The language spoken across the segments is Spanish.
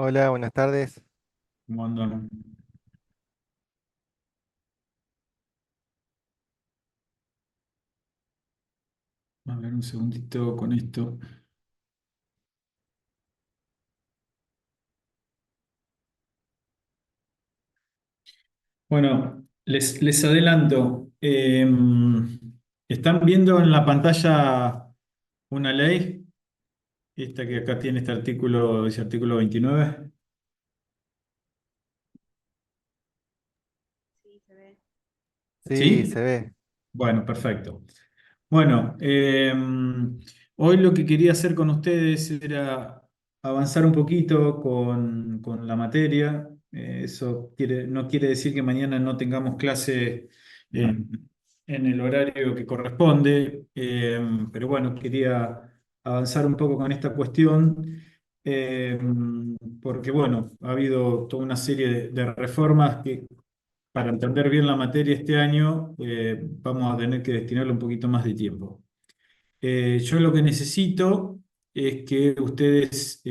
Hola, buenas tardes. ¿Cómo andan? A ver un segundito con esto. Bueno, les adelanto. ¿Están viendo en la pantalla una ley? Esta que acá tiene este artículo, ese artículo 29. Sí, se ve. Sí, se ¿Sí? ve. Bueno, perfecto. Bueno, hoy lo que quería hacer con ustedes era avanzar un poquito con la materia. Eso no quiere decir que mañana no tengamos clase en el horario que corresponde, pero bueno, quería avanzar un poco con esta cuestión, eh, porque bueno, ha habido toda una serie de reformas que para entender bien la materia este año, vamos a tener que destinarle un poquito más de tiempo. Yo lo que necesito es que ustedes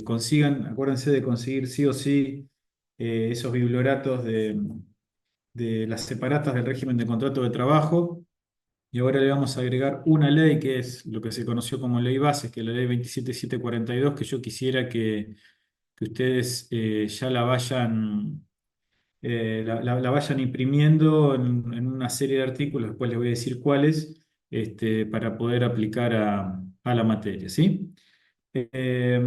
consigan, acuérdense de conseguir sí o sí esos biblioratos de las separatas del régimen de contrato de trabajo. Y ahora le vamos a agregar una ley que es lo que se conoció como ley base, que es la ley 27742, que yo quisiera que ustedes ya la vayan la vayan imprimiendo en una serie de artículos, después les voy a decir cuáles, para poder aplicar a la materia, ¿sí? Eh,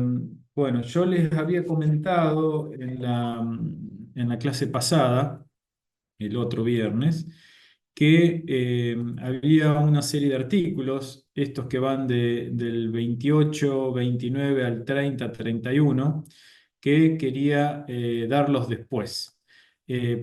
bueno, yo les había comentado en la clase pasada, el otro viernes, que había una serie de artículos, estos que van del 28, 29 al 30, 31, que quería darlos después.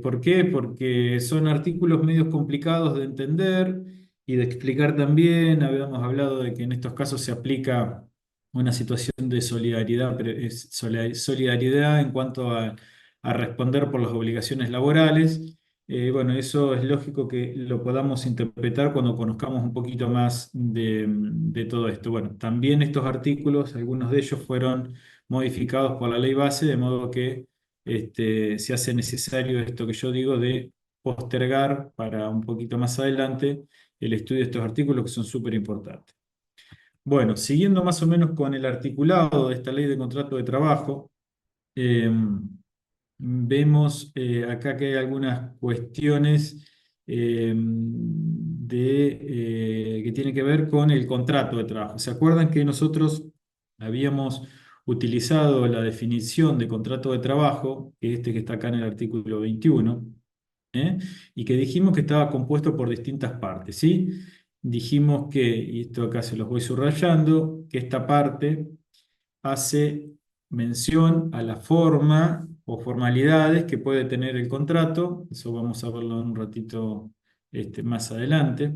¿Por qué? Porque son artículos medios complicados de entender y de explicar también. Habíamos hablado de que en estos casos se aplica una situación de solidaridad, pero es solidaridad en cuanto a responder por las obligaciones laborales. Bueno, eso es lógico que lo podamos interpretar cuando conozcamos un poquito más de todo esto. Bueno, también estos artículos, algunos de ellos fueron modificados por la ley base, de modo que se hace necesario esto que yo digo de postergar para un poquito más adelante el estudio de estos artículos que son súper importantes. Bueno, siguiendo más o menos con el articulado de esta ley de contrato de trabajo, eh, vemos acá que hay algunas cuestiones que tienen que ver con el contrato de trabajo. ¿Se acuerdan que nosotros habíamos utilizado la definición de contrato de trabajo, que que está acá en el artículo 21, ¿eh? Y que dijimos que estaba compuesto por distintas partes, ¿sí? Dijimos que, y esto acá se los voy subrayando, que esta parte hace mención a la forma o formalidades que puede tener el contrato. Eso vamos a verlo en un ratito más adelante.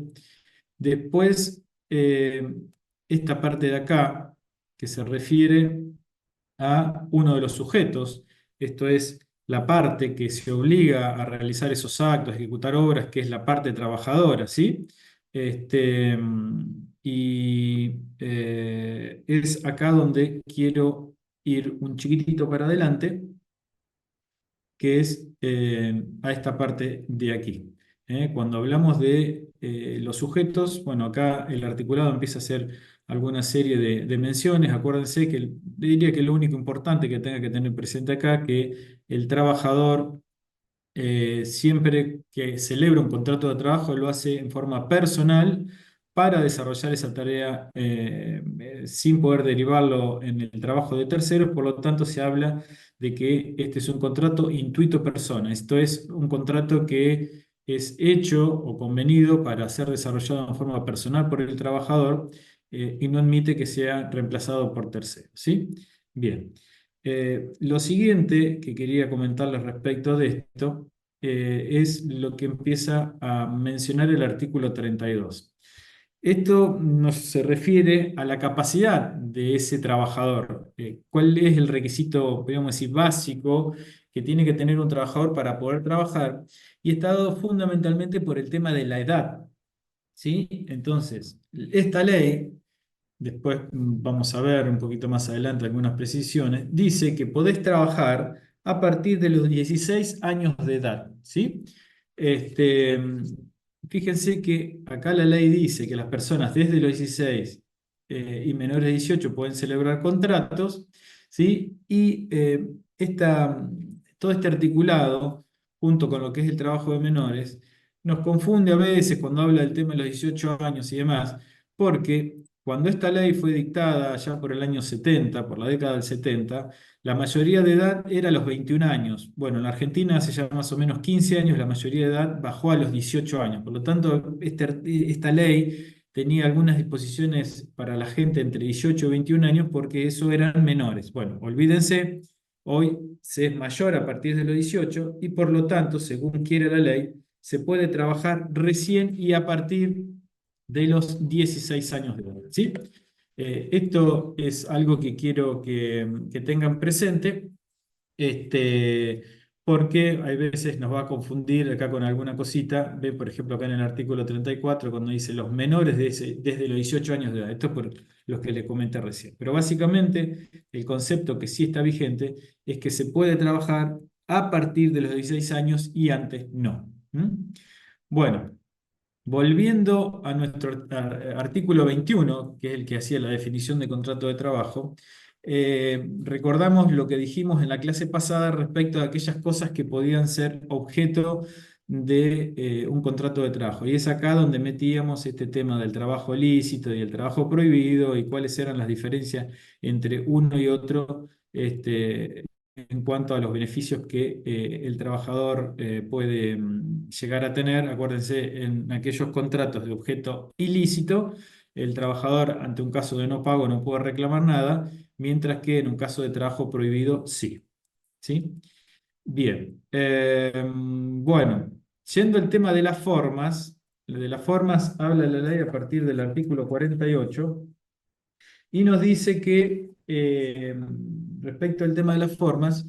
Después, esta parte de acá, que se refiere a uno de los sujetos, esto es la parte que se obliga a realizar esos actos, a ejecutar obras, que es la parte trabajadora, ¿sí? Es acá donde quiero ir un chiquitito para adelante, que es a esta parte de aquí. Cuando hablamos de los sujetos, bueno, acá el articulado empieza a hacer alguna serie de menciones. Acuérdense que diría que lo único importante que tenga que tener presente acá, que el trabajador siempre que celebra un contrato de trabajo lo hace en forma personal para desarrollar esa tarea sin poder derivarlo en el trabajo de terceros. Por lo tanto, se habla de que este es un contrato intuito persona. Esto es un contrato que es hecho o convenido para ser desarrollado en forma personal por el trabajador, y no admite que sea reemplazado por terceros, ¿sí? Bien. Lo siguiente que quería comentarles respecto de esto es lo que empieza a mencionar el artículo 32. Esto nos se refiere a la capacidad de ese trabajador. ¿Cuál es el requisito, podríamos decir, básico que tiene que tener un trabajador para poder trabajar? Y está dado fundamentalmente por el tema de la edad, ¿sí? Entonces, esta ley después vamos a ver un poquito más adelante algunas precisiones, dice que podés trabajar a partir de los 16 años de edad, ¿sí? Este, fíjense que acá la ley dice que las personas desde los 16 y menores de 18 pueden celebrar contratos, ¿sí? Y todo este articulado, junto con lo que es el trabajo de menores, nos confunde a veces cuando habla del tema de los 18 años y demás, porque cuando esta ley fue dictada ya por el año 70, por la década del 70, la mayoría de edad era a los 21 años. Bueno, en la Argentina hace ya más o menos 15 años la mayoría de edad bajó a los 18 años. Por lo tanto, esta ley tenía algunas disposiciones para la gente entre 18 y 21 años porque eso eran menores. Bueno, olvídense, hoy se es mayor a partir de los 18 y por lo tanto, según quiere la ley, se puede trabajar recién y a partir de los 16 años de edad, ¿sí? Esto es algo que quiero que tengan presente, este, porque hay veces nos va a confundir acá con alguna cosita. Ve, por ejemplo, acá en el artículo 34, cuando dice los menores desde los 18 años de edad. Esto es por los que le comenté recién. Pero básicamente el concepto que sí está vigente es que se puede trabajar a partir de los 16 años y antes no. ¿Mm? Bueno. Volviendo a nuestro artículo 21, que es el que hacía la definición de contrato de trabajo, recordamos lo que dijimos en la clase pasada respecto a aquellas cosas que podían ser objeto de un contrato de trabajo. Y es acá donde metíamos este tema del trabajo lícito y el trabajo prohibido y cuáles eran las diferencias entre uno y otro. En cuanto a los beneficios que el trabajador puede llegar a tener. Acuérdense, en aquellos contratos de objeto ilícito, el trabajador ante un caso de no pago no puede reclamar nada, mientras que en un caso de trabajo prohibido sí. ¿Sí? Bien. Bueno, yendo al tema de las formas habla la ley a partir del artículo 48 y nos dice que respecto al tema de las formas,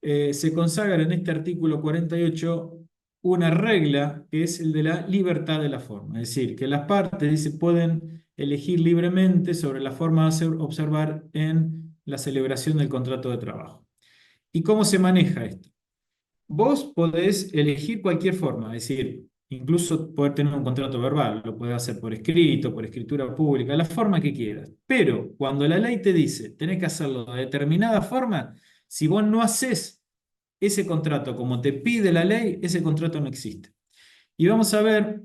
se consagra en este artículo 48 una regla que es el de la libertad de la forma, es decir, que las partes dice, pueden elegir libremente sobre la forma a observar en la celebración del contrato de trabajo. ¿Y cómo se maneja esto? Vos podés elegir cualquier forma, es decir, incluso poder tener un contrato verbal, lo podés hacer por escrito, por escritura pública, la forma que quieras. Pero cuando la ley te dice tenés que hacerlo de determinada forma, si vos no haces ese contrato como te pide la ley, ese contrato no existe. Y vamos a ver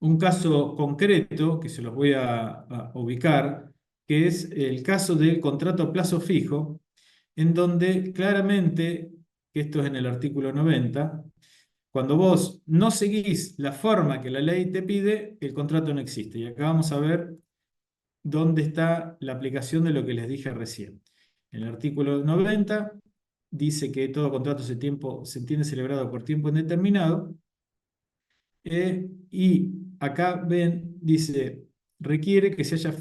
un caso concreto que se los voy a ubicar, que es el caso del contrato a plazo fijo, en donde claramente, que esto es en el artículo 90, cuando vos no seguís la forma que la ley te pide, el contrato no existe. Y acá vamos a ver dónde está la aplicación de lo que les dije recién. En el artículo 90 dice que todo contrato se entiende celebrado por tiempo indeterminado. Y acá ven, dice, requiere que se haya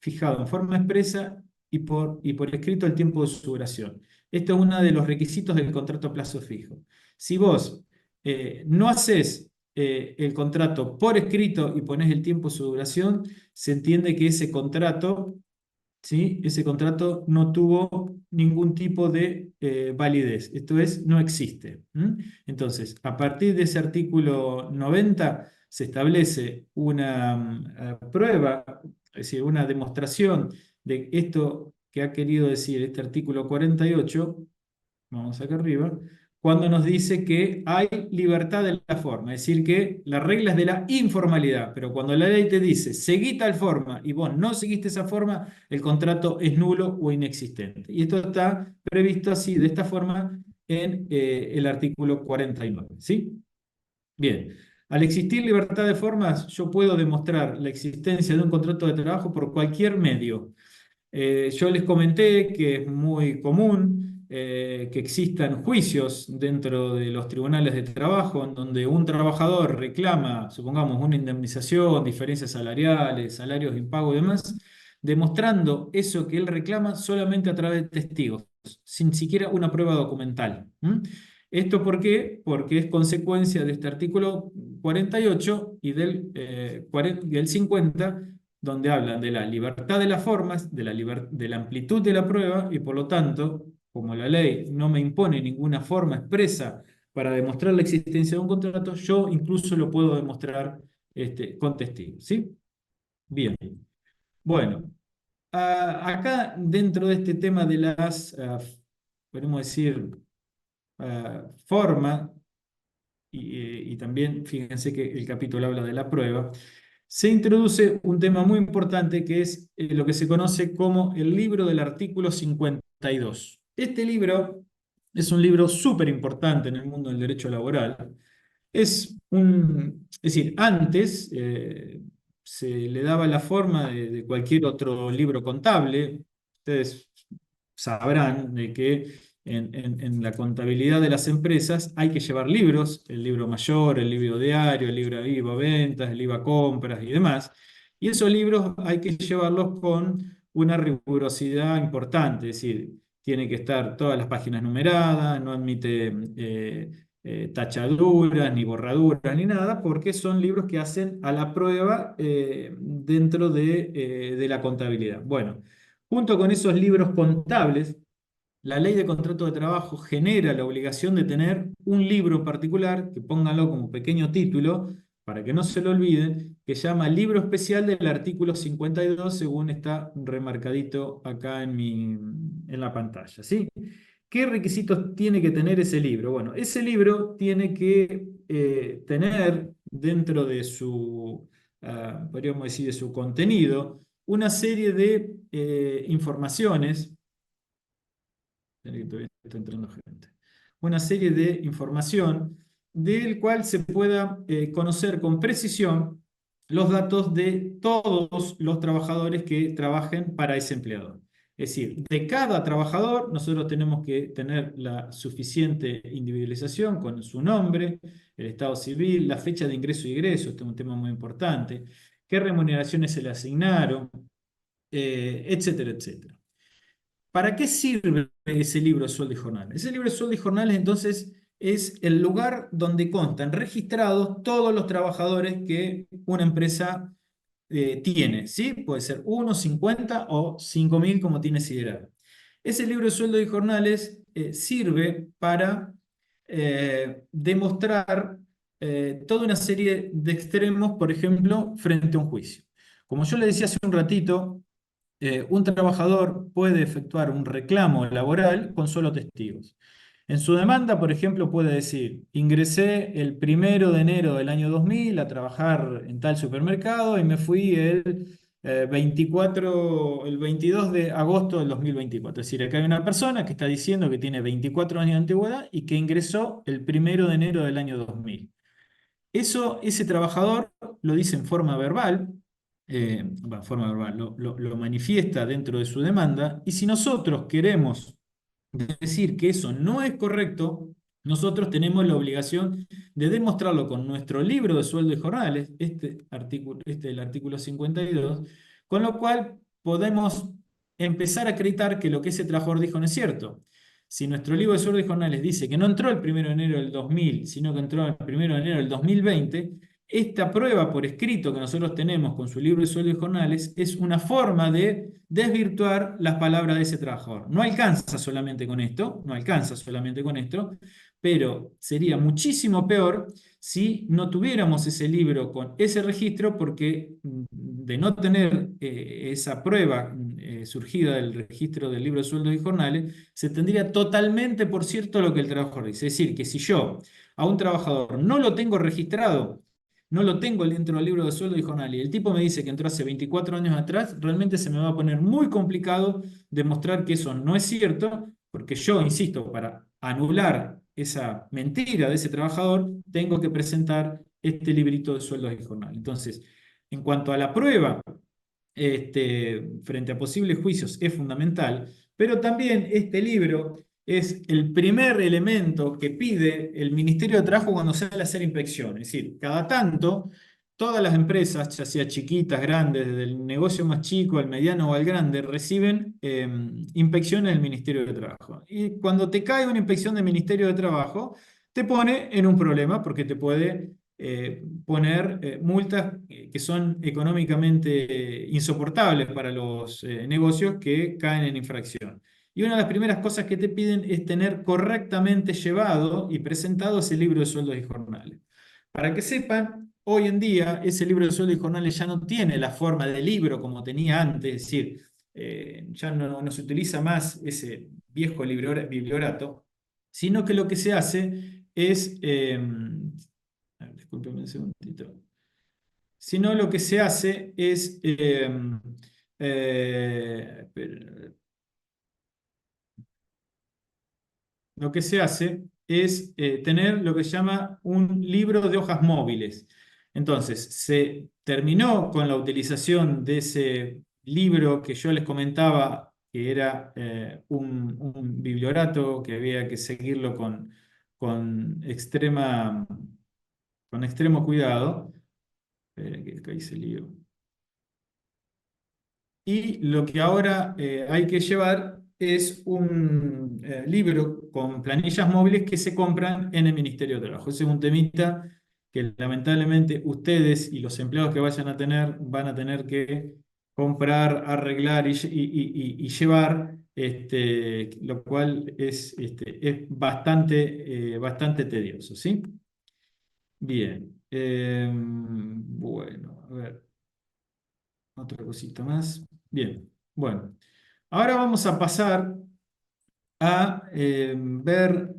fijado en forma expresa y por escrito el tiempo de su duración. Esto es uno de los requisitos del contrato a plazo fijo. Si vos no haces el contrato por escrito y pones el tiempo de su duración, se entiende que ese contrato, ¿sí? Ese contrato no tuvo ningún tipo de validez, esto es, no existe. Entonces, a partir de ese artículo 90 se establece una prueba, es decir, una demostración de esto que ha querido decir este artículo 48. Vamos acá arriba, cuando nos dice que hay libertad de la forma, es decir, que la regla es de la informalidad, pero cuando la ley te dice seguí tal forma y vos no seguiste esa forma, el contrato es nulo o inexistente. Y esto está previsto así, de esta forma, en el artículo 49. ¿Sí? Bien. Al existir libertad de formas, yo puedo demostrar la existencia de un contrato de trabajo por cualquier medio. Yo les comenté que es muy común que existan juicios dentro de los tribunales de trabajo en donde un trabajador reclama, supongamos, una indemnización, diferencias salariales, salarios de impago y demás, demostrando eso que él reclama solamente a través de testigos, sin siquiera una prueba documental. ¿Esto por qué? Porque es consecuencia de este artículo 48 y del 50 donde hablan de la libertad de las formas, de la amplitud de la prueba, y por lo tanto, como la ley no me impone ninguna forma expresa para demostrar la existencia de un contrato, yo incluso lo puedo demostrar con testigos, ¿sí? Bien. Bueno, acá dentro de este tema de las, podemos decir, forma, y también fíjense que el capítulo habla de la prueba, se introduce un tema muy importante que es lo que se conoce como el libro del artículo 52. Este libro es un libro súper importante en el mundo del derecho laboral. Es decir, antes se le daba la forma de cualquier otro libro contable. Ustedes sabrán de que en la contabilidad de las empresas hay que llevar libros, el libro mayor, el libro diario, el libro IVA ventas, el IVA compras y demás. Y esos libros hay que llevarlos con una rigurosidad importante, es decir, tiene que estar todas las páginas numeradas, no admite tachaduras, ni borraduras, ni nada, porque son libros que hacen a la prueba dentro de la contabilidad. Bueno, junto con esos libros contables, la ley de contrato de trabajo genera la obligación de tener un libro particular, que pónganlo como pequeño título, para que no se lo olviden, que se llama Libro Especial del artículo 52, según está remarcadito acá en la pantalla, ¿sí? ¿Qué requisitos tiene que tener ese libro? Bueno, ese libro tiene que tener dentro de su, podríamos decir, de su contenido, una serie de informaciones. Que todavía está entrando gente. Una serie de información del cual se pueda conocer con precisión los datos de todos los trabajadores que trabajen para ese empleador. Es decir, de cada trabajador nosotros tenemos que tener la suficiente individualización con su nombre, el estado civil, la fecha de ingreso y egreso, este es un tema muy importante, qué remuneraciones se le asignaron, etcétera, etcétera. ¿Para qué sirve ese libro de sueldo y jornal? Ese libro de sueldo y jornales entonces es el lugar donde constan registrados todos los trabajadores que una empresa tiene, ¿sí? Puede ser uno, 50 o 5.000 como tiene Sideral. Ese libro de sueldo y jornales sirve para demostrar toda una serie de extremos, por ejemplo, frente a un juicio. Como yo le decía hace un ratito, un trabajador puede efectuar un reclamo laboral con solo testigos. En su demanda, por ejemplo, puede decir, ingresé el 1 de enero del año 2000 a trabajar en tal supermercado y me fui el 22 de agosto del 2024. Es decir, acá hay una persona que está diciendo que tiene 24 años de antigüedad y que ingresó el 1 de enero del año 2000. Eso, ese trabajador lo dice en forma verbal, bueno, forma verbal, lo manifiesta dentro de su demanda, y si nosotros queremos decir que eso no es correcto, nosotros tenemos la obligación de demostrarlo con nuestro libro de sueldo y jornales, el artículo 52, con lo cual podemos empezar a acreditar que lo que ese trabajador dijo no es cierto. Si nuestro libro de sueldo y jornales dice que no entró el 1 de enero del 2000, sino que entró el 1 de enero del 2020, esta prueba por escrito que nosotros tenemos con su libro de sueldo y jornales es una forma de desvirtuar las palabras de ese trabajador. No alcanza solamente con esto, no alcanza solamente con esto, pero sería muchísimo peor si no tuviéramos ese libro con ese registro, porque de no tener esa prueba surgida del registro del libro de sueldos y jornales, se tendría totalmente por cierto lo que el trabajador dice. Es decir, que si yo a un trabajador no lo tengo registrado, no lo tengo dentro del libro de sueldo y jornal, y el tipo me dice que entró hace 24 años atrás, realmente se me va a poner muy complicado demostrar que eso no es cierto, porque yo, insisto, para anular esa mentira de ese trabajador, tengo que presentar este librito de sueldos y jornal. Entonces, en cuanto a la prueba, frente a posibles juicios es fundamental, pero también este libro es el primer elemento que pide el Ministerio de Trabajo cuando sale a hacer inspección. Es decir, cada tanto, todas las empresas, ya sea chiquitas, grandes, desde el negocio más chico al mediano o al grande, reciben inspecciones del Ministerio de Trabajo. Y cuando te cae una inspección del Ministerio de Trabajo, te pone en un problema porque te puede poner multas que son económicamente insoportables para los negocios que caen en infracción. Y una de las primeras cosas que te piden es tener correctamente llevado y presentado ese libro de sueldos y jornales. Para que sepan, hoy en día ese libro de sueldos y jornales ya no tiene la forma de libro como tenía antes, es decir, ya no se utiliza más ese viejo bibliorato, sino que lo que se hace es, a ver, discúlpeme un segundito, sino lo que se hace es, espera, lo que se hace es tener lo que se llama un libro de hojas móviles. Entonces, se terminó con la utilización de ese libro que yo les comentaba, que era un bibliorato que había que seguirlo con con extremo cuidado. Espera que ahí se lío. Y lo que ahora hay que llevar es un libro con planillas móviles que se compran en el Ministerio de Trabajo. Ese es un temita que lamentablemente ustedes y los empleados que vayan a tener van a tener que comprar, arreglar y llevar, lo cual es bastante tedioso, ¿sí? Bien. Bueno, a ver. Otra cosita más. Bien, bueno. Ahora vamos a pasar a ver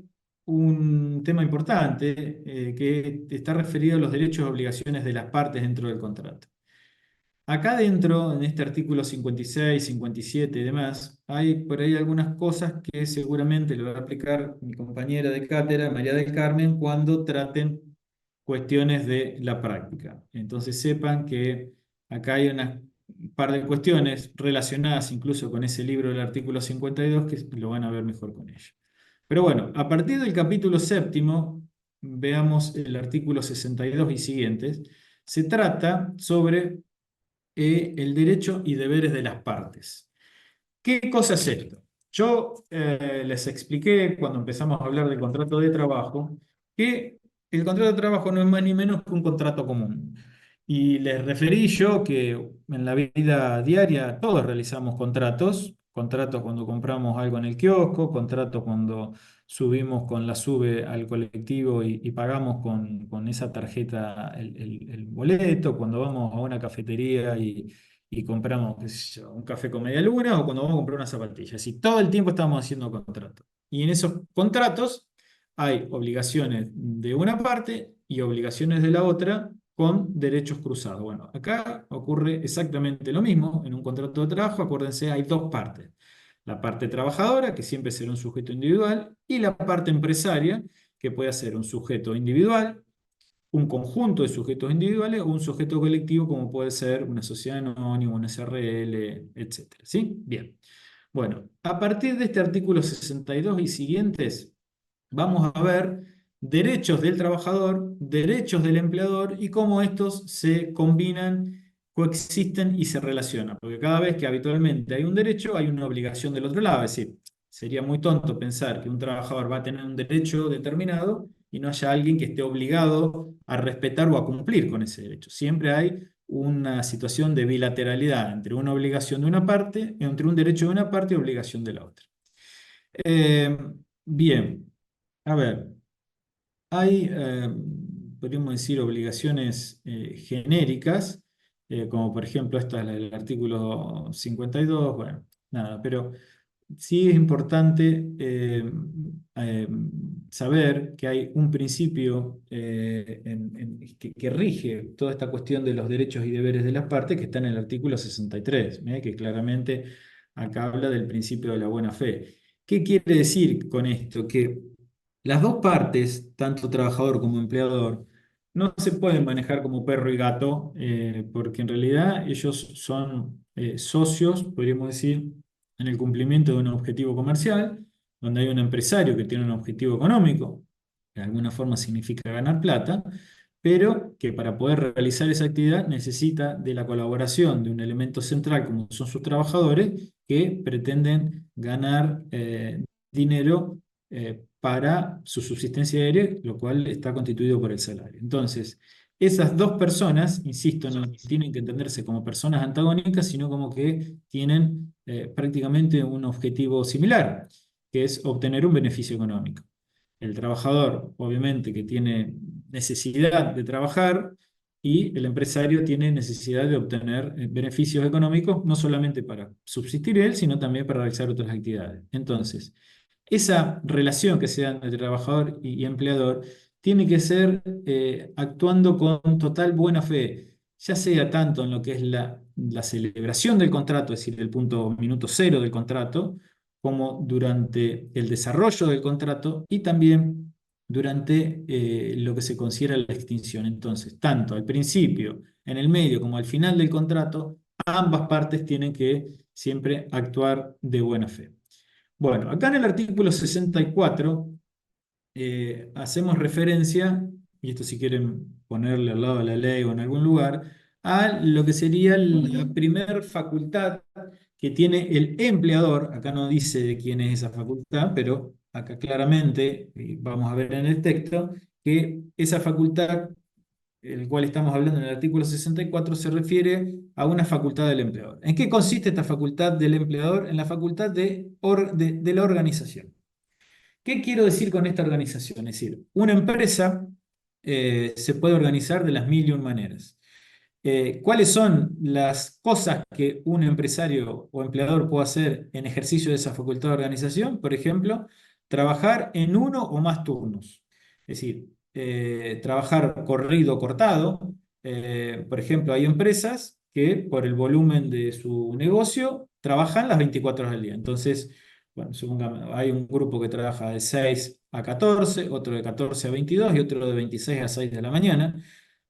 un tema importante que está referido a los derechos y obligaciones de las partes dentro del contrato. Acá dentro, en este artículo 56, 57 y demás, hay por ahí algunas cosas que seguramente le va a aplicar mi compañera de cátedra, María del Carmen, cuando traten cuestiones de la práctica. Entonces sepan que acá hay un par de cuestiones relacionadas incluso con ese libro del artículo 52 que lo van a ver mejor con ello. Pero bueno, a partir del capítulo séptimo, veamos el artículo 62 y siguientes, se trata sobre el derecho y deberes de las partes. ¿Qué cosa es esto? Yo les expliqué cuando empezamos a hablar del contrato de trabajo que el contrato de trabajo no es más ni menos que un contrato común. Y les referí yo que en la vida diaria todos realizamos contratos, contratos cuando compramos algo en el kiosco, contratos cuando subimos con la SUBE al colectivo y pagamos con esa tarjeta el boleto, cuando vamos a una cafetería y compramos, qué sé yo, un café con media luna o cuando vamos a comprar unas zapatillas. Y todo el tiempo estamos haciendo contratos. Y en esos contratos hay obligaciones de una parte y obligaciones de la otra con derechos cruzados. Bueno, acá ocurre exactamente lo mismo. En un contrato de trabajo, acuérdense, hay dos partes. La parte trabajadora, que siempre será un sujeto individual, y la parte empresaria, que puede ser un sujeto individual, un conjunto de sujetos individuales o un sujeto colectivo como puede ser una sociedad anónima, una SRL, etcétera. ¿Sí? Bien. Bueno, a partir de este artículo 62 y siguientes, vamos a ver derechos del trabajador, derechos del empleador y cómo estos se combinan, coexisten y se relacionan. Porque cada vez que habitualmente hay un derecho, hay una obligación del otro lado. Es decir, sería muy tonto pensar que un trabajador va a tener un derecho determinado y no haya alguien que esté obligado a respetar o a cumplir con ese derecho. Siempre hay una situación de bilateralidad entre una obligación de una parte, entre un derecho de una parte y obligación de la otra. Eh, bien, a ver, hay, podríamos decir, obligaciones genéricas, como por ejemplo esta es la del artículo 52, bueno, nada, pero sí es importante eh, saber que hay un principio que rige toda esta cuestión de los derechos y deberes de las partes que está en el artículo 63, que claramente acá habla del principio de la buena fe. ¿Qué quiere decir con esto? Que las dos partes, tanto trabajador como empleador, no se pueden manejar como perro y gato, porque en realidad ellos son socios, podríamos decir, en el cumplimiento de un objetivo comercial, donde hay un empresario que tiene un objetivo económico, que de alguna forma significa ganar plata, pero que para poder realizar esa actividad necesita de la colaboración de un elemento central como son sus trabajadores, que pretenden ganar dinero para su subsistencia diaria, lo cual está constituido por el salario. Entonces, esas dos personas, insisto, no tienen que entenderse como personas antagónicas, sino como que tienen prácticamente un objetivo similar, que es obtener un beneficio económico. El trabajador, obviamente, que tiene necesidad de trabajar y el empresario tiene necesidad de obtener beneficios económicos, no solamente para subsistir él, sino también para realizar otras actividades. Entonces, esa relación que se da entre trabajador y empleador tiene que ser actuando con total buena fe, ya sea tanto en lo que es la celebración del contrato, es decir, el punto minuto cero del contrato, como durante el desarrollo del contrato y también durante lo que se considera la extinción. Entonces, tanto al principio, en el medio como al final del contrato, ambas partes tienen que siempre actuar de buena fe. Bueno, acá en el artículo 64 hacemos referencia, y esto si quieren ponerle al lado de la ley o en algún lugar, a lo que sería la primer facultad que tiene el empleador. Acá no dice de quién es esa facultad, pero acá claramente, y vamos a ver en el texto, que esa facultad, el cual estamos hablando en el artículo 64, se refiere a una facultad del empleador. ¿En qué consiste esta facultad del empleador? En la facultad de la organización. ¿Qué quiero decir con esta organización? Es decir, una empresa se puede organizar de las mil y un maneras. ¿Cuáles son las cosas que un empresario o empleador puede hacer en ejercicio de esa facultad de organización? Por ejemplo, trabajar en uno o más turnos. Es decir, trabajar corrido o cortado. Por ejemplo, hay empresas que por el volumen de su negocio trabajan las 24 horas al día. Entonces, bueno, supongamos, hay un grupo que trabaja de 6 a 14, otro de 14 a 22 y otro de 26 a 6 de la mañana,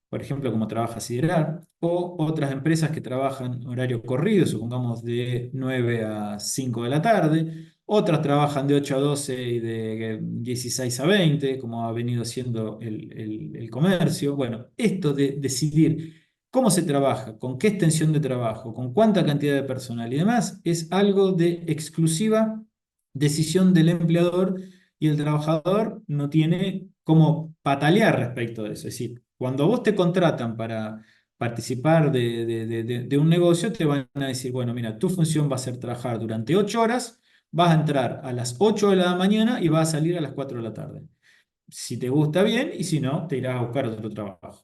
por ejemplo, como trabaja Siderar, o otras empresas que trabajan horario corrido, supongamos de 9 a 5 de la tarde, otras trabajan de 8 a 12 y de 16 a 20, como ha venido siendo el comercio. Bueno, esto de decidir cómo se trabaja, con qué extensión de trabajo, con cuánta cantidad de personal y demás, es algo de exclusiva decisión del empleador y el trabajador no tiene cómo patalear respecto de eso. Es decir, cuando vos te contratan para participar de un negocio, te van a decir, bueno, mira, tu función va a ser trabajar durante 8 horas, vas a entrar a las 8 de la mañana y vas a salir a las 4 de la tarde. Si te gusta bien y si no, te irás a buscar otro trabajo.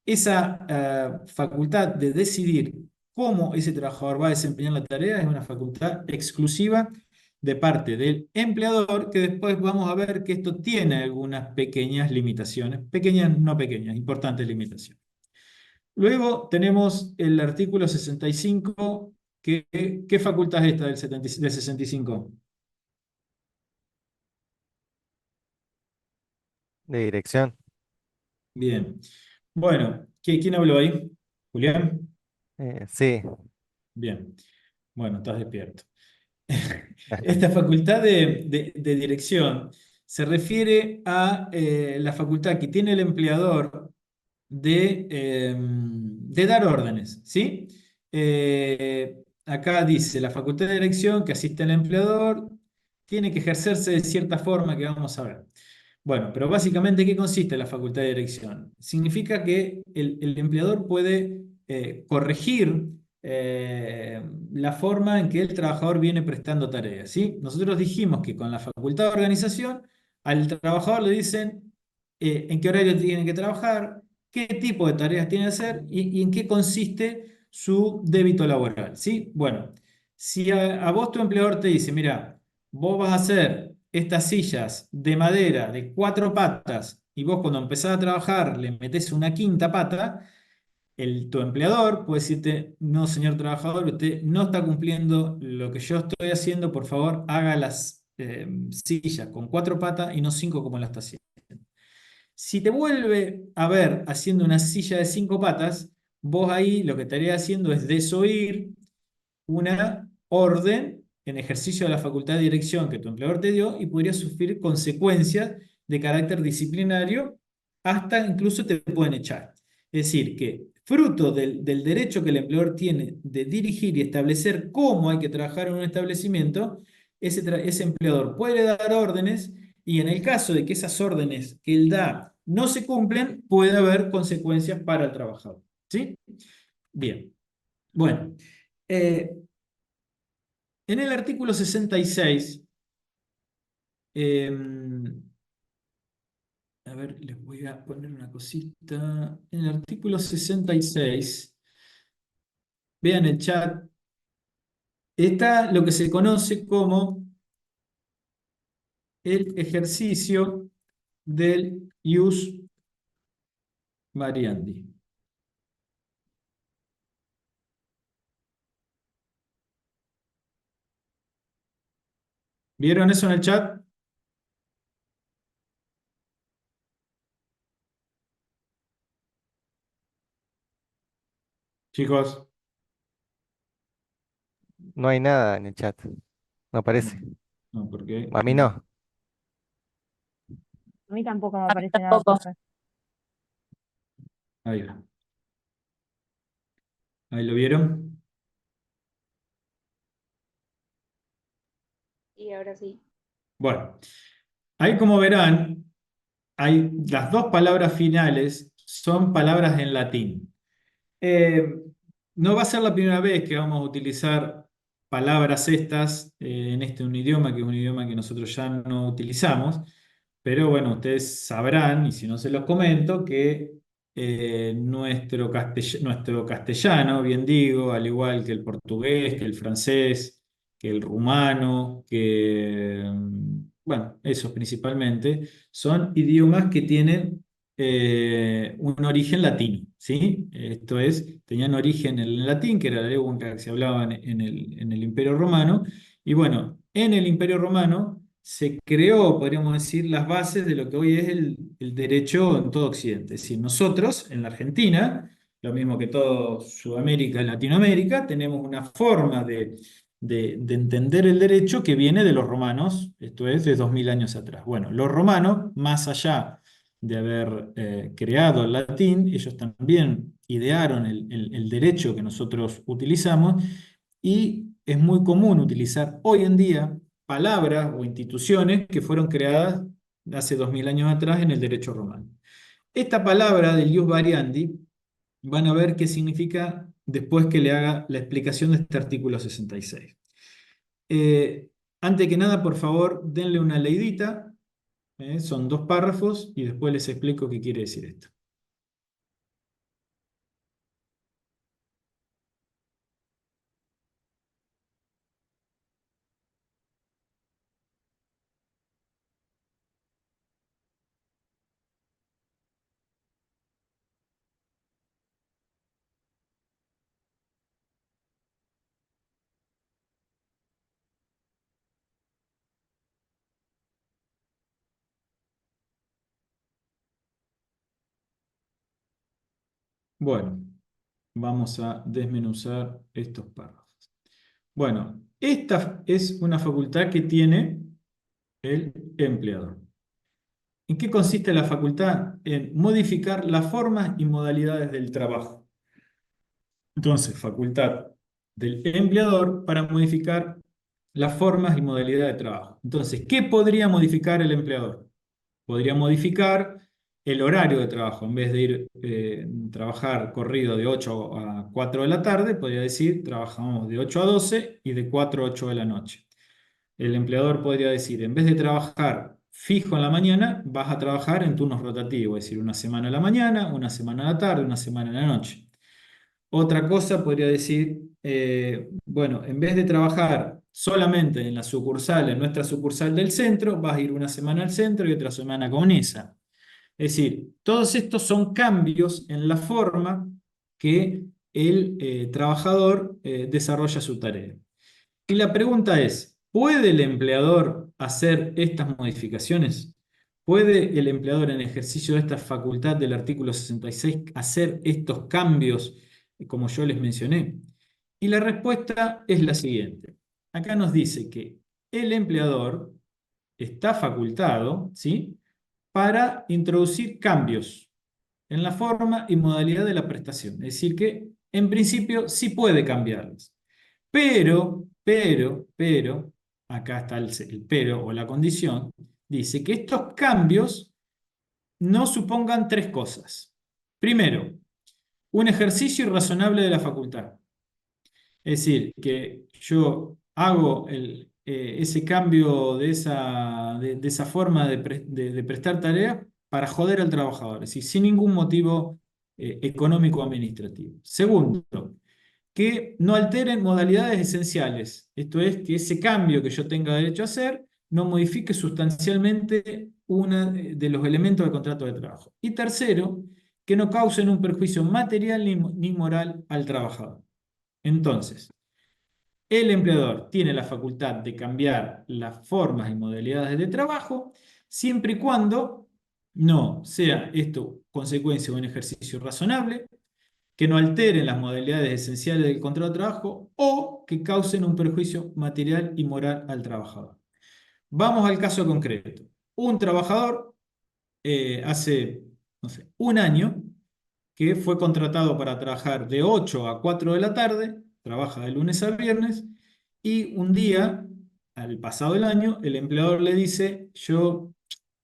Esa facultad de decidir cómo ese trabajador va a desempeñar la tarea es una facultad exclusiva de parte del empleador, que después vamos a ver que esto tiene algunas pequeñas limitaciones, pequeñas, no pequeñas, importantes limitaciones. Luego tenemos el artículo 65, ¿qué facultad es esta del 65? De dirección. Bien. Bueno, ¿quién habló ahí? ¿Julián? Sí. Bien. Bueno, estás despierto. Esta facultad de dirección se refiere a la facultad que tiene el empleador de dar órdenes, ¿sí? Acá dice, la facultad de dirección que asiste al empleador tiene que ejercerse de cierta forma que vamos a ver. Bueno, pero básicamente, ¿qué consiste la facultad de dirección? Significa que el empleador puede corregir la forma en que el trabajador viene prestando tareas, ¿sí? Nosotros dijimos que con la facultad de organización, al trabajador le dicen en qué horario tiene que trabajar, qué tipo de tareas tiene que hacer y en qué consiste su débito laboral, ¿sí? Bueno, si a vos tu empleador te dice, mira, vos vas a hacer estas sillas de madera de 4 patas y vos cuando empezás a trabajar le metés una quinta pata, tu empleador puede decirte, no, señor trabajador, usted no está cumpliendo lo que yo estoy haciendo, por favor, haga las sillas con 4 patas y no cinco como las está haciendo. Si te vuelve a ver haciendo una silla de 5 patas, vos ahí lo que estarías haciendo es desoír una orden en ejercicio de la facultad de dirección que tu empleador te dio y podrías sufrir consecuencias de carácter disciplinario, hasta incluso te pueden echar. Es decir, que fruto del derecho que el empleador tiene de dirigir y establecer cómo hay que trabajar en un establecimiento, ese empleador puede dar órdenes y en el caso de que esas órdenes que él da no se cumplen, puede haber consecuencias para el trabajador. ¿Sí? Bien. Bueno, eh, en el artículo 66, eh, a ver, les voy a poner una cosita. En el artículo 66, vean el chat, está lo que se conoce como el ejercicio del ius variandi. ¿Vieron eso en el chat? Chicos, No hay nada en el chat. No no, aparece. no, porque A mí no. A mí tampoco me aparece nada, profe. ahí va. ¿Ahí lo vieron? Y ahora sí. Bueno, ahí como verán, hay las dos palabras finales son palabras en latín. Eh, no va a ser la primera vez que vamos a utilizar palabras estas en este un idioma, que es un idioma que nosotros ya no utilizamos, pero bueno, ustedes sabrán, y si no se los comento, que nuestro castellano, bien digo, al igual que el portugués, que el francés, que el rumano, bueno, esos principalmente, son idiomas que tienen un origen latino, ¿sí? Esto es, tenían origen en el latín, que era la lengua que se hablaba en el Imperio Romano, y bueno, en el Imperio Romano se creó, podríamos decir, las bases de lo que hoy es el derecho en todo Occidente. Es decir, nosotros en la Argentina, lo mismo que todo Sudamérica y Latinoamérica, tenemos una forma de entender el derecho que viene de los romanos, esto es de 2000 años atrás. Bueno, los romanos, más allá de haber creado el latín, ellos también idearon el derecho que nosotros utilizamos y es muy común utilizar hoy en día palabras o instituciones que fueron creadas hace 2000 años atrás en el derecho romano. Esta palabra del ius variandi van a ver qué significa después que le haga la explicación de este artículo 66. Eh, Antes que nada, por favor, denle una leidita. Son dos párrafos y después les explico qué quiere decir esto. Bueno, vamos a desmenuzar estos párrafos. Bueno, esta es una facultad que tiene el empleador. ¿En qué consiste la facultad? En modificar las formas y modalidades del trabajo. Entonces, facultad del empleador para modificar las formas y modalidades de trabajo. Entonces, ¿qué podría modificar el empleador? Podría modificar el horario de trabajo. En vez de ir trabajar corrido de 8 a 4 de la tarde, podría decir, trabajamos de 8 a 12 y de 4 a 8 de la noche. El empleador podría decir, en vez de trabajar fijo en la mañana, vas a trabajar en turnos rotativos, es decir, una semana a la mañana, una semana a la tarde, una semana a la noche. Otra cosa podría decir, bueno, en vez de trabajar solamente en la sucursal, en nuestra sucursal del centro, vas a ir una semana al centro y otra semana con esa. Es decir, todos estos son cambios en la forma que el trabajador desarrolla su tarea. Y la pregunta es, ¿puede el empleador hacer estas modificaciones? ¿Puede el empleador en ejercicio de esta facultad del artículo 66 hacer estos cambios como yo les mencioné? Y la respuesta es la siguiente. Acá nos dice que el empleador está facultado, ¿sí?, para introducir cambios en la forma y modalidad de la prestación. Es decir, que en principio sí puede cambiarlas. Pero, acá está el pero o la condición, dice que estos cambios no supongan tres cosas. Primero, un ejercicio irrazonable de la facultad. Es decir, que yo hago ese cambio de esa forma de prestar tareas para joder al trabajador, es decir, sin ningún motivo económico o administrativo. Segundo, que no alteren modalidades esenciales. Esto es, que ese cambio que yo tenga derecho a hacer no modifique sustancialmente uno de los elementos del contrato de trabajo. Y tercero, que no causen un perjuicio material ni moral al trabajador. Entonces, el empleador tiene la facultad de cambiar las formas y modalidades de trabajo siempre y cuando no sea esto consecuencia de un ejercicio razonable, que no alteren las modalidades esenciales del contrato de trabajo o que causen un perjuicio material y moral al trabajador. Vamos al caso concreto. Un trabajador hace, no sé, un año que fue contratado para trabajar de 8 a 4 de la tarde, trabaja de lunes a viernes, y un día, al pasado el año, el empleador le dice, yo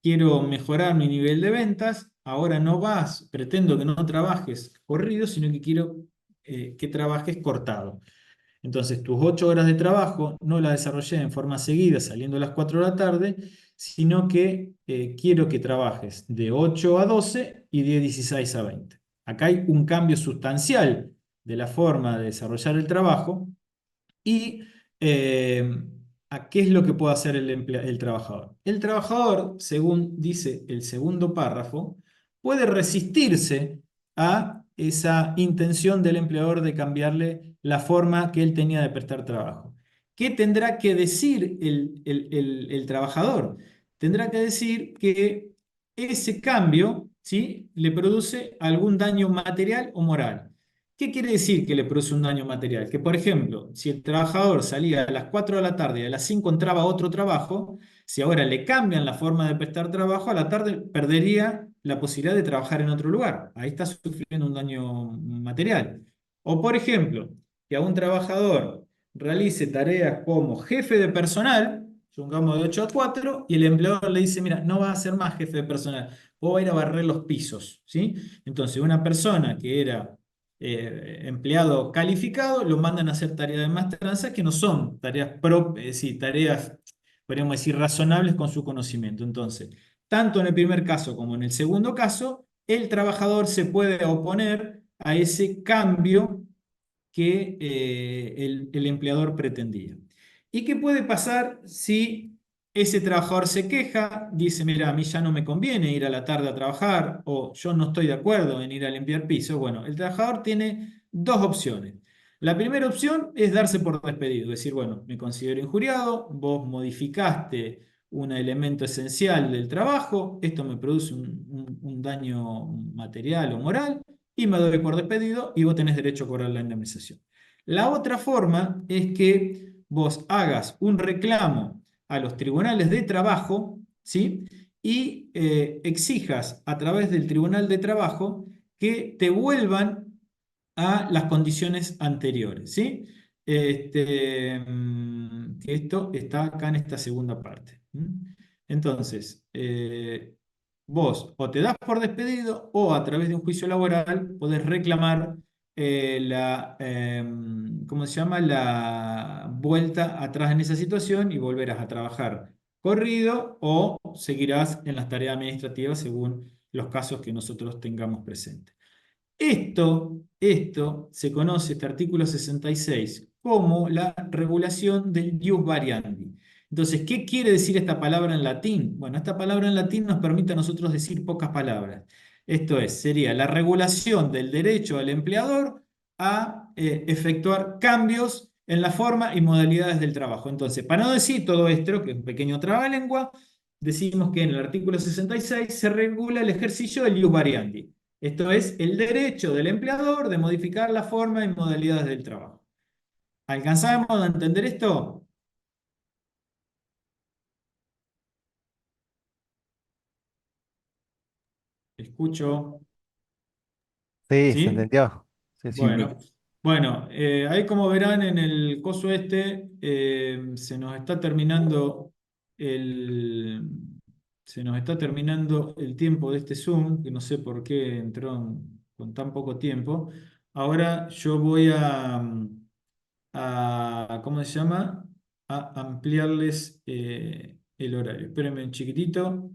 quiero mejorar mi nivel de ventas, ahora no vas, pretendo que no trabajes corrido, sino que quiero que trabajes cortado. Entonces, tus 8 horas de trabajo no las desarrollé en forma seguida, saliendo a las 4 de la tarde, sino que quiero que trabajes de 8 a 12 y de 16 a 20. Acá hay un cambio sustancial de la forma de desarrollar el trabajo y ¿a qué es lo que puede hacer el trabajador? El trabajador, según dice el segundo párrafo, puede resistirse a esa intención del empleador de cambiarle la forma que él tenía de prestar trabajo. ¿Qué tendrá que decir el trabajador? Tendrá que decir que ese cambio, ¿sí?, le produce algún daño material o moral. ¿Qué quiere decir que le produce un daño material? Que, por ejemplo, si el trabajador salía a las 4 de la tarde y a las 5 entraba a otro trabajo, si ahora le cambian la forma de prestar trabajo, a la tarde perdería la posibilidad de trabajar en otro lugar. Ahí está sufriendo un daño material. O, por ejemplo, que a un trabajador realice tareas como jefe de personal, supongamos de 8 a 4, y el empleador le dice, mira, no vas a ser más jefe de personal, vos vas a ir a barrer los pisos, ¿sí? Entonces, una persona que era empleado calificado, lo mandan a hacer tareas de maestranza que no son tareas sí, tareas, podríamos decir, razonables con su conocimiento. Entonces, tanto en el primer caso como en el segundo caso, el trabajador se puede oponer a ese cambio que el empleador pretendía. ¿Y qué puede pasar si ese trabajador se queja, dice, mira, a mí ya no me conviene ir a la tarde a trabajar o yo no estoy de acuerdo en ir a limpiar pisos? Bueno, el trabajador tiene dos opciones. La primera opción es darse por despedido, decir, bueno, me considero injuriado, vos modificaste un elemento esencial del trabajo, esto me produce un daño material o moral, y me doy por despedido y vos tenés derecho a cobrar la indemnización. La otra forma es que vos hagas un reclamo a los tribunales de trabajo, ¿sí?, y exijas a través del tribunal de trabajo que te vuelvan a las condiciones anteriores, ¿sí? Que esto está acá en esta segunda parte. Entonces, vos o te das por despedido o a través de un juicio laboral podés reclamar ¿cómo se llama?, la vuelta atrás en esa situación y volverás a trabajar corrido o seguirás en las tareas administrativas según los casos que nosotros tengamos presentes. Esto se conoce, este artículo 66, como la regulación del ius variandi. Entonces, ¿qué quiere decir esta palabra en latín? Bueno, esta palabra en latín nos permite a nosotros decir pocas palabras. Esto es, sería la regulación del derecho del empleador a efectuar cambios en la forma y modalidades del trabajo. Entonces, para no decir todo esto, que es un pequeño trabalengua, decimos que en el artículo 66 se regula el ejercicio del ius variandi. Esto es el derecho del empleador de modificar la forma y modalidades del trabajo. ¿Alcanzamos a entender esto? Escucho. Sí, se ¿Sí? entendió. Sí, sí. Bueno, bueno, ahí como verán en el coso se nos está terminando el, se nos está terminando el tiempo de este Zoom, que no sé por qué entró con tan poco tiempo. Ahora yo voy ¿cómo se llama? A ampliarles el horario. Espérenme un chiquitito.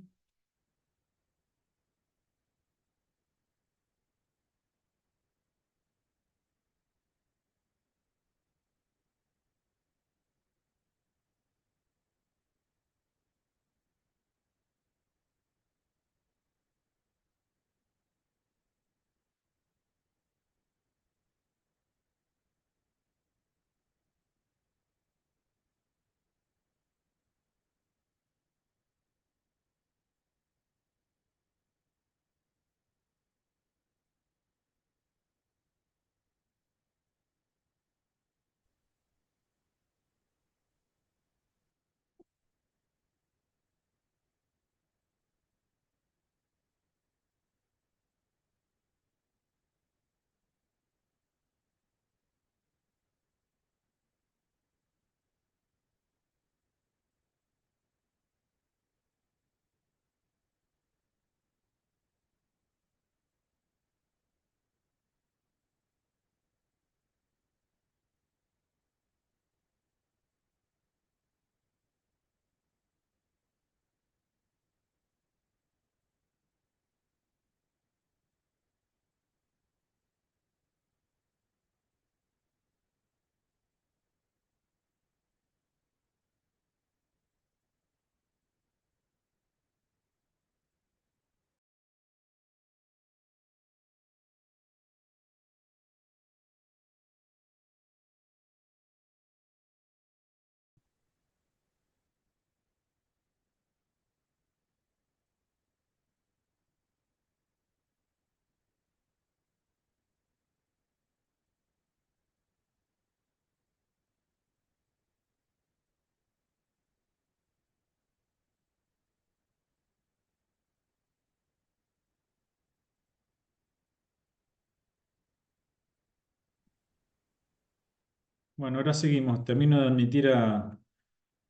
Bueno, ahora seguimos. Termino de admitir a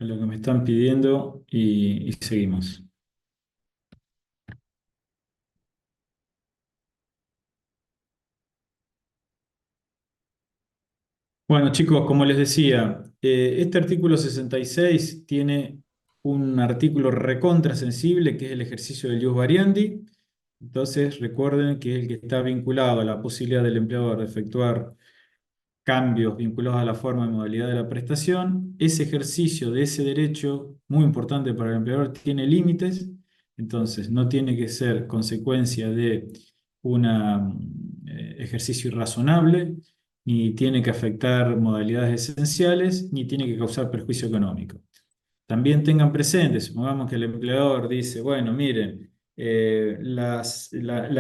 lo que me están pidiendo y seguimos. Bueno, chicos, como les decía, este artículo 66 tiene un artículo recontra sensible que es el ejercicio del ius variandi. Entonces, recuerden que es el que está vinculado a la posibilidad del empleador de efectuar cambios vinculados a la forma y modalidad de la prestación. Ese ejercicio de ese derecho, muy importante para el empleador, tiene límites, entonces no tiene que ser consecuencia de un ejercicio irrazonable, ni tiene que afectar modalidades esenciales, ni tiene que causar perjuicio económico. También tengan presente, supongamos que el empleador dice, bueno, miren, las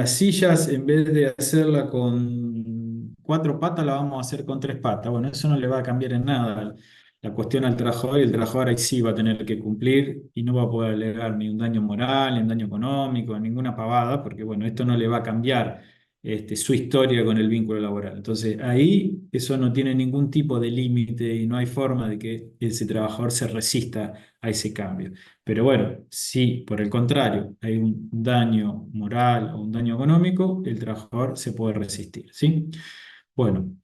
sillas en vez de hacerla con cuatro patas, la vamos a hacer con tres patas. Bueno, eso no le va a cambiar en nada la cuestión al trabajador y el trabajador ahí sí va a tener que cumplir y no va a poder alegar ni un daño moral, ni un daño económico, ninguna pavada, porque bueno, esto no le va a cambiar su historia con el vínculo laboral. Entonces, ahí eso no tiene ningún tipo de límite y no hay forma de que ese trabajador se resista a ese cambio. Pero bueno, si por el contrario hay un daño moral o un daño económico, el trabajador se puede resistir, ¿sí? Bueno,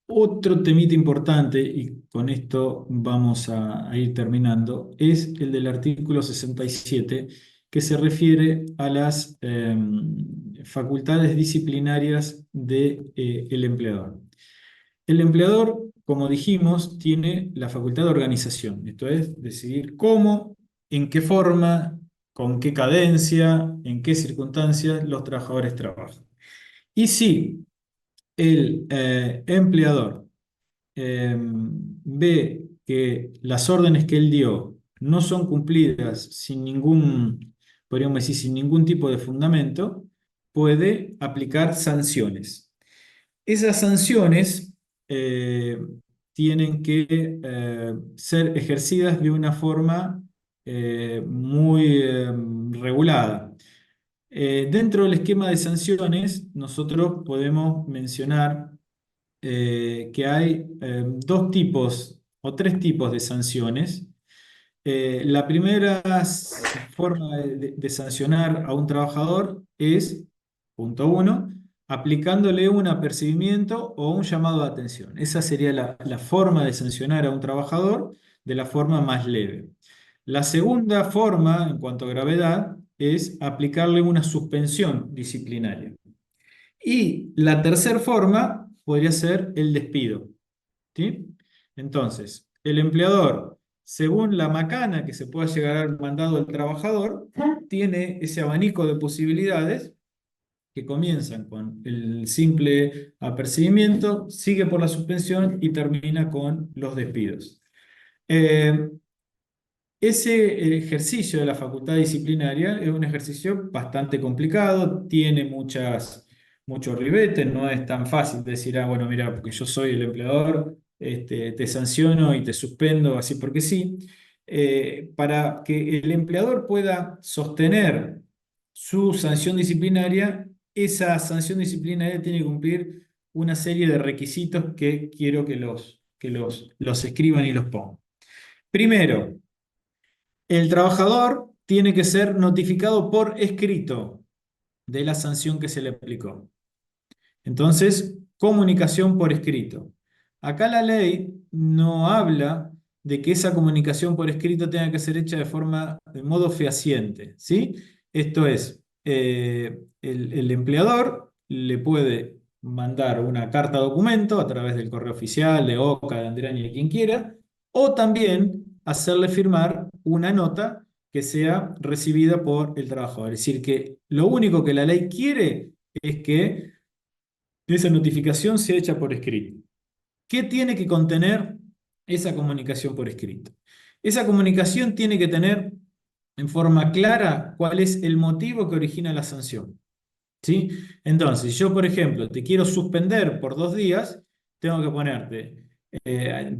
otro temita importante, y con esto vamos a ir terminando, es el del artículo 67, que se refiere a las facultades disciplinarias del empleador. El empleador, como dijimos, tiene la facultad de organización, esto es, decidir cómo, en qué forma, con qué cadencia, en qué circunstancias los trabajadores trabajan. Y si el empleador ve que las órdenes que él dio no son cumplidas sin ningún, podríamos decir, sin ningún tipo de fundamento, puede aplicar sanciones. Esas sanciones eh, tienen que ser ejercidas de una forma muy regulada. Dentro del esquema de sanciones, nosotros podemos mencionar que hay dos tipos o tres tipos de sanciones. La primera forma de sancionar a un trabajador es, punto uno, aplicándole un apercibimiento o un llamado de atención. Esa sería la forma de sancionar a un trabajador de la forma más leve. La segunda forma, en cuanto a gravedad, es aplicarle una suspensión disciplinaria. Y la tercera forma podría ser el despido. ¿Sí? Entonces, el empleador, según la macana que se pueda llegar al mandado del trabajador, tiene ese abanico de posibilidades que comienzan con el simple apercibimiento, sigue por la suspensión y termina con los despidos. Eh, Ese ejercicio de la facultad disciplinaria es un ejercicio bastante complicado, tiene muchos ribetes, no es tan fácil decir, ah, bueno, mira, porque yo soy el empleador, te sanciono y te suspendo así porque sí. Para que el empleador pueda sostener su sanción disciplinaria, esa sanción disciplinaria tiene que cumplir una serie de requisitos que quiero que los escriban y los pongan. Primero, el trabajador tiene que ser notificado por escrito de la sanción que se le aplicó. Entonces, comunicación por escrito. Acá la ley no habla de que esa comunicación por escrito tenga que ser hecha de modo fehaciente, ¿sí? Esto es, el empleador le puede mandar una carta documento a través del correo oficial, de OCA, de Andriani, de quien quiera, o también hacerle firmar una nota que sea recibida por el trabajador. Es decir, que lo único que la ley quiere es que esa notificación sea hecha por escrito. ¿Qué tiene que contener esa comunicación por escrito? Esa comunicación tiene que tener en forma clara cuál es el motivo que origina la sanción. ¿Sí? Entonces, yo, por ejemplo, te quiero suspender por 2 días, tengo que ponerte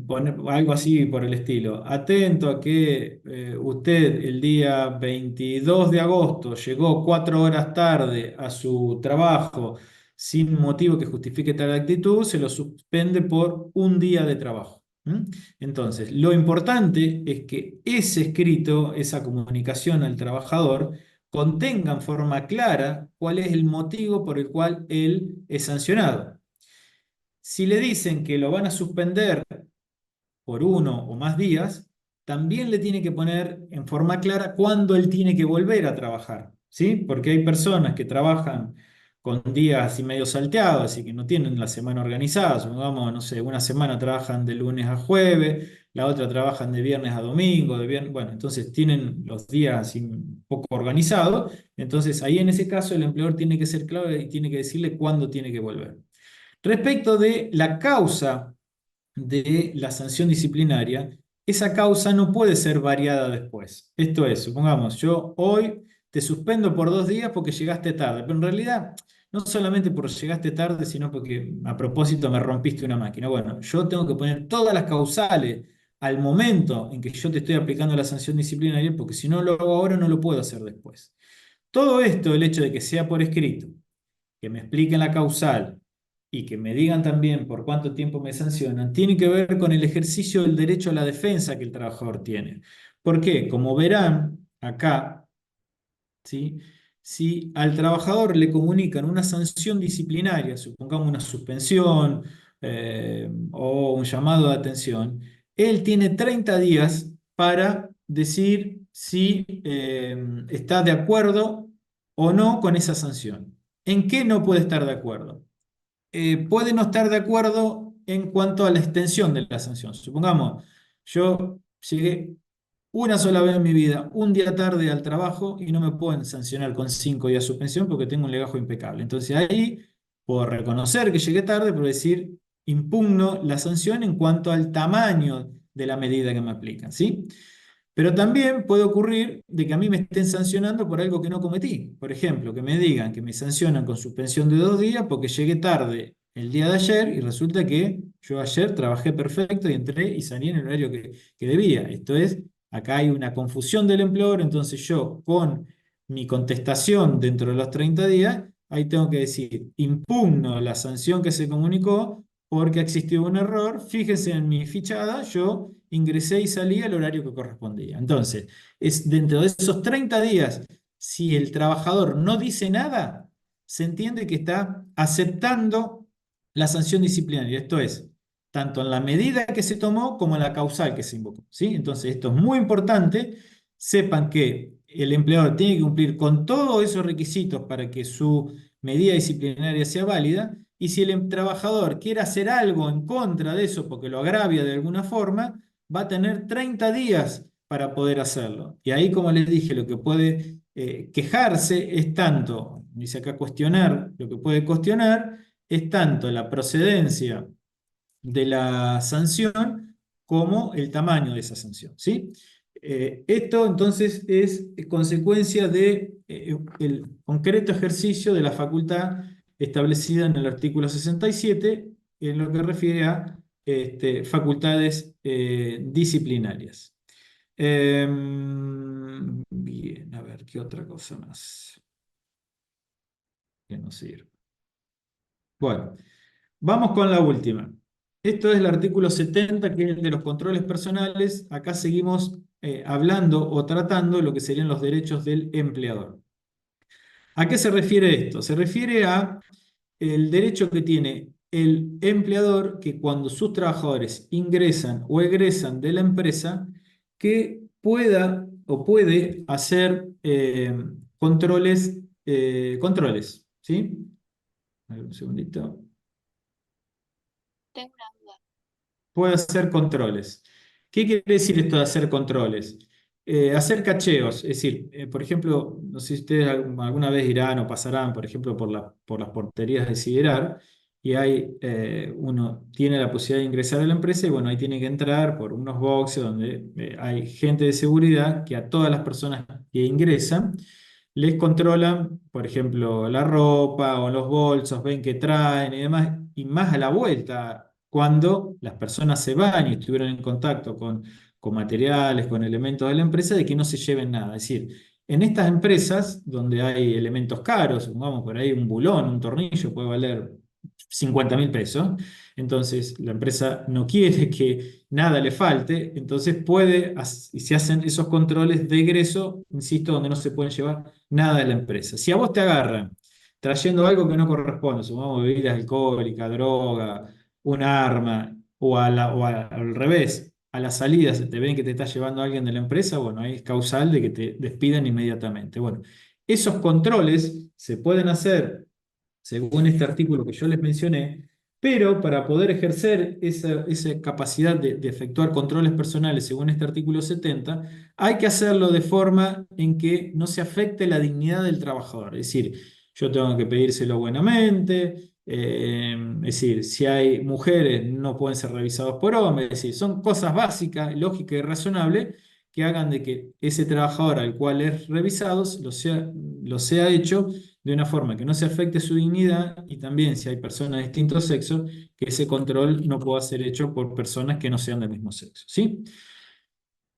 poner algo así por el estilo. Atento a que usted el día 22 de agosto llegó 4 horas tarde a su trabajo sin motivo que justifique tal actitud, se lo suspende por un día de trabajo. ¿Mm? Entonces, lo importante es que ese escrito, esa comunicación al trabajador, contenga en forma clara cuál es el motivo por el cual él es sancionado. Si le dicen que lo van a suspender por 1 o más días, también le tiene que poner en forma clara cuándo él tiene que volver a trabajar, ¿sí? Porque hay personas que trabajan con días así medio salteados, así que no tienen la semana organizada, supongamos, no sé, una semana trabajan de lunes a jueves, la otra trabajan de viernes a domingo, bueno, entonces tienen los días así un poco organizados, entonces ahí en ese caso el empleador tiene que ser claro y tiene que decirle cuándo tiene que volver. Respecto de la causa de la sanción disciplinaria, esa causa no puede ser variada después. Esto es, supongamos, yo hoy te suspendo por 2 días porque llegaste tarde, pero en realidad no solamente porque llegaste tarde, sino porque a propósito me rompiste una máquina. Bueno, yo tengo que poner todas las causales al momento en que yo te estoy aplicando la sanción disciplinaria, porque si no lo hago ahora no lo puedo hacer después. Todo esto, el hecho de que sea por escrito, que me expliquen la causal y que me digan también por cuánto tiempo me sancionan, tiene que ver con el ejercicio del derecho a la defensa que el trabajador tiene. ¿Por qué? Como verán acá, ¿sí? Si al trabajador le comunican una sanción disciplinaria, supongamos una suspensión o un llamado de atención, él tiene 30 días para decir si está de acuerdo o no con esa sanción. ¿En qué no puede estar de acuerdo? Puede no estar de acuerdo en cuanto a la extensión de la sanción. Supongamos, yo llegué una sola vez en mi vida, un día tarde al trabajo y no me pueden sancionar con 5 días de suspensión porque tengo un legajo impecable. Entonces ahí puedo reconocer que llegué tarde, pero decir, impugno la sanción en cuanto al tamaño de la medida que me aplican, ¿sí? Pero también puede ocurrir de que a mí me estén sancionando por algo que no cometí. Por ejemplo, que me digan que me sancionan con suspensión de 2 días porque llegué tarde el día de ayer y resulta que yo ayer trabajé perfecto y entré y salí en el horario que debía. Esto es, acá hay una confusión del empleador, entonces yo con mi contestación dentro de los 30 días, ahí tengo que decir, impugno la sanción que se comunicó porque ha existido un error, fíjense en mi fichada, yo ingresé y salí al horario que correspondía. Entonces, es dentro de esos 30 días, si el trabajador no dice nada, se entiende que está aceptando la sanción disciplinaria. Esto es, tanto en la medida que se tomó como en la causal que se invocó, ¿sí? Entonces, esto es muy importante. Sepan que el empleador tiene que cumplir con todos esos requisitos para que su medida disciplinaria sea válida, y si el trabajador quiere hacer algo en contra de eso porque lo agravia de alguna forma, va a tener 30 días para poder hacerlo. Y ahí, como les dije, lo que puede quejarse es tanto, dice acá cuestionar, lo que puede cuestionar es tanto la procedencia de la sanción como el tamaño de esa sanción, ¿sí? Esto entonces es consecuencia de el concreto ejercicio de la facultad establecida en el artículo 67 en lo que refiere a facultades disciplinarias. Bien, a ver, ¿qué otra cosa más que nos sirve? Bueno, vamos con la última. Esto es el artículo 70, que es el de los controles personales. Acá seguimos hablando o tratando lo que serían los derechos del empleador. ¿A qué se refiere esto? Se refiere a el derecho que tiene el empleador que cuando sus trabajadores ingresan o egresan de la empresa, que pueda o puede hacer controles, ¿sí? A ver, un segundito. Tengo una duda. Puede hacer controles. ¿Qué quiere decir esto de hacer controles? Hacer cacheos, es decir, por ejemplo, no sé si ustedes alguna vez irán o pasarán, por ejemplo, por las porterías de Siderar, y uno tiene la posibilidad de ingresar a la empresa y bueno, ahí tiene que entrar por unos boxes donde hay gente de seguridad que a todas las personas que ingresan les controlan, por ejemplo, la ropa o los bolsos, ven que traen y demás, y más a la vuelta, cuando las personas se van y estuvieron en contacto con materiales, con elementos de la empresa, de que no se lleven nada. Es decir, en estas empresas donde hay elementos caros, supongamos por ahí un bulón, un tornillo puede valer 50.000 pesos, entonces la empresa no quiere que nada le falte, entonces y se hacen esos controles de egreso, insisto, donde no se pueden llevar nada de la empresa. Si a vos te agarran trayendo algo que no corresponde, supongamos bebidas alcohólicas, droga, un arma, al revés, a la salida se te ven que te está llevando alguien de la empresa, bueno, ahí es causal de que te despidan inmediatamente. Bueno, esos controles se pueden hacer según este artículo que yo les mencioné, pero para poder ejercer esa capacidad de efectuar controles personales según este artículo 70, hay que hacerlo de forma en que no se afecte la dignidad del trabajador. Es decir, yo tengo que pedírselo buenamente, es decir, si hay mujeres no pueden ser revisados por hombres, es decir, son cosas básicas, lógicas y razonables que hagan de que ese trabajador al cual es revisado lo sea hecho de una forma que no se afecte su dignidad, y también si hay personas de distinto sexo, que ese control no pueda ser hecho por personas que no sean del mismo sexo, ¿sí?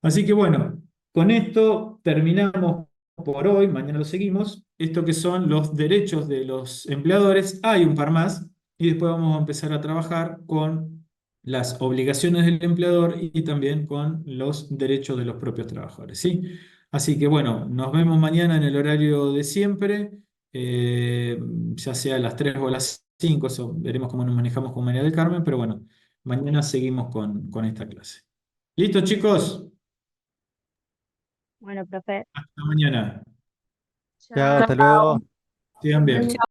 Así que bueno, con esto terminamos por hoy, mañana lo seguimos. Esto que son los derechos de los empleadores, hay un par más, y después vamos a empezar a trabajar con las obligaciones del empleador y también con los derechos de los propios trabajadores, ¿sí? Así que bueno, nos vemos mañana en el horario de siempre, eh, ya sea a las 3 o a las 5, eso veremos cómo nos manejamos con María del Carmen, pero bueno, mañana seguimos con esta clase. ¿Listo, chicos? Bueno, profe, Hasta mañana. Chao, hasta Chao. luego. Sigan bien.